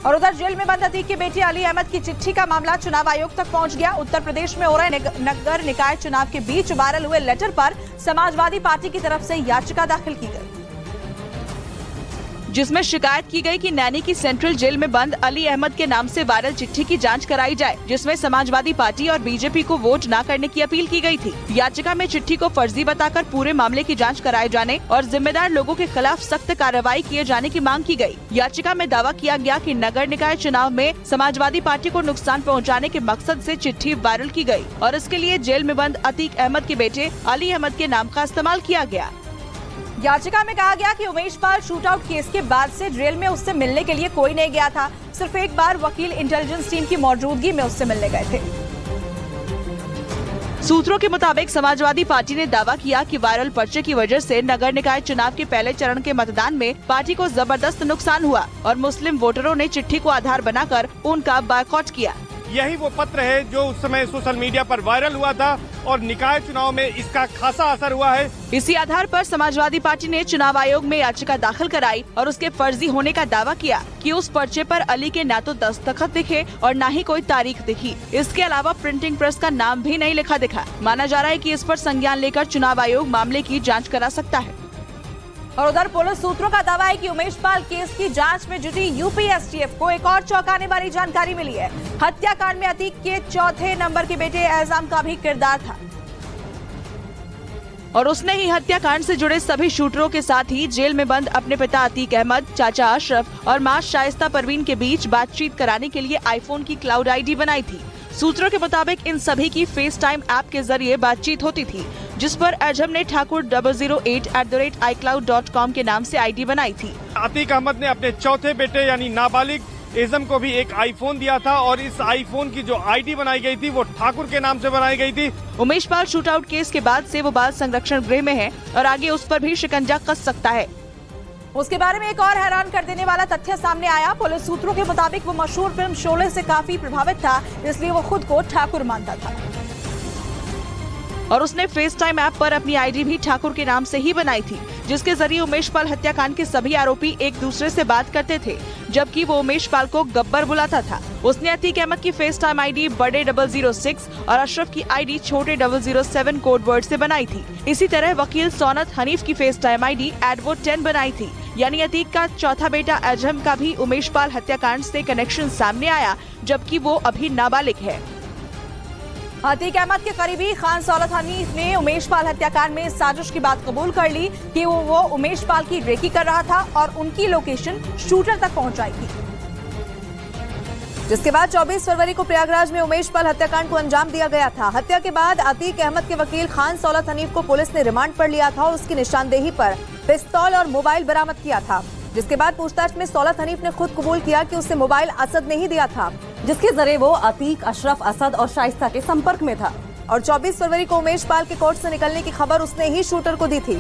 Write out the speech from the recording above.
और उधर जेल में बंद अतीक के बेटे अली अहमद की चिट्ठी का मामला चुनाव आयोग तक पहुंच गया। उत्तर प्रदेश में हो रहे नगर निकाय चुनाव के बीच वायरल हुए लेटर पर समाजवादी पार्टी की तरफ से याचिका दाखिल की गई, जिसमें शिकायत की गई कि नैनी की सेंट्रल जेल में बंद अली अहमद के नाम से वायरल चिट्ठी की जांच कराई जाए, जिसमें समाजवादी पार्टी और बीजेपी को वोट न करने की अपील की गई थी। याचिका में चिट्ठी को फर्जी बताकर पूरे मामले की जांच कराए जाने और जिम्मेदार लोगों के खिलाफ सख्त कार्रवाई किए जाने की मांग की गई। याचिका में दावा किया गया कि नगर निकाय चुनाव में समाजवादी पार्टी को नुकसान पहुँचाने के मकसद से चिट्ठी वायरल की गयी और इसके लिए जेल में बंद अतीक अहमद के बेटे अली अहमद के नाम का इस्तेमाल किया गया। याचिका में कहा गया कि उमेश पाल शूटआउट केस के बाद से जेल में उससे मिलने के लिए कोई नहीं गया था। सिर्फ एक बार वकील इंटेलिजेंस टीम की मौजूदगी में उससे मिलने गए थे। सूत्रों के मुताबिक समाजवादी पार्टी ने दावा किया कि वायरल पर्चे की वजह से नगर निकाय चुनाव के पहले चरण के मतदान में पार्टी को जबरदस्त नुकसान हुआ और मुस्लिम वोटरों ने चिट्ठी को आधार बनाकर उनका बायकॉट किया। यही वो पत्र है जो उस समय सोशल मीडिया पर वायरल हुआ था और निकाय चुनाव में इसका खासा असर हुआ है। इसी आधार पर समाजवादी पार्टी ने चुनाव आयोग में याचिका दाखिल कराई और उसके फर्जी होने का दावा किया कि उस पर्चे पर अली के न तो दस्तखत दिखे और न ही कोई तारीख दिखी। इसके अलावा प्रिंटिंग प्रेस का नाम भी नहीं लिखा दिखा। माना जा रहा है कि इस पर संज्ञान लेकर चुनाव आयोग मामले की जाँच करा सकता है। और उधर पुलिस सूत्रों का दावा है कि उमेश पाल केस की जांच में जुटी यूपीएसटीएफ को एक और चौंकाने वाली जानकारी मिली है। हत्याकांड में अतीक के चौथे नंबर के बेटे एजाम का भी किरदार था और उसने ही हत्याकांड से जुड़े सभी शूटरों के साथ ही जेल में बंद अपने पिता अतीक अहमद, चाचा अशरफ और मां शाइस्ता परवीन के बीच बातचीत कराने के लिए आईफोन की क्लाउड आईडी बनाई थी। सूत्रों के मुताबिक इन सभी की फेस टाइम ऐप के जरिए बातचीत होती थी, जिस पर एजम ने ठाकुर 008@icloud.com के नाम से आईडी बनाई थी। अतीक अहमद ने अपने चौथे बेटे यानी नाबालिग एजम को भी एक आईफोन दिया था और इस आईफोन की जो आईडी बनाई गई थी वो ठाकुर के नाम से बनाई गई थी। उमेश पाल शूटआउट केस के बाद से वो बाल संरक्षण गृह में है और आगे उस पर भी शिकंजा कस सकता है। उसके बारे में एक और हैरान कर देने वाला तथ्य सामने आया। पुलिस सूत्रों के मुताबिक वो मशहूर फिल्म शोले से काफी प्रभावित था, इसलिए वो खुद को ठाकुर मानता था और उसने फेस टाइम ऐप पर अपनी आईडी भी ठाकुर के नाम से ही बनाई थी, जिसके जरिए उमेश पाल हत्याकांड के सभी आरोपी एक दूसरे से बात करते थे, जबकि वो उमेश पाल को गब्बर बुलाता था। उसने अतीक अहमद की फेस टाइम आईडी बड़े 006 और अशरफ की आईडी छोटे 007 कोड वर्ड से बनाई थी। इसी तरह वकील सौनत हनीफ की फेस टाइम आईडी एडवोट 10 बनाई थी। यानी अतीक का चौथा बेटा एजम का भी उमेश पाल हत्याकांड से कनेक्शन सामने आया, जबकि वो अभी नाबालिग है। अतीक अहमद के करीबी खान सौलत हनीफ ने उमेश पाल हत्याकांड में साजिश की बात कबूल कर ली कि वो उमेश पाल की रेकी कर रहा था और उनकी लोकेशन शूटर तक पहुंचाई थी। जिसके बाद 24 फरवरी को प्रयागराज में उमेश पाल हत्याकांड को अंजाम दिया गया था। हत्या के बाद अतीक अहमद के वकील खान सौलत हनीफ को पुलिस ने रिमांड पर लिया था और उसकी निशानदेही पर पिस्तौल और मोबाइल बरामद किया था। जिसके बाद पूछताछ में सौलत हनीफ ने खुद कबूल किया कि उसे मोबाइल असद ने ही दिया था, जिसके जरिए वो अतीक, अशरफ, असद और शाइस्ता के संपर्क में था और 24 फरवरी को उमेश पाल के कोर्ट से निकलने की खबर उसने ही शूटर को दी थी।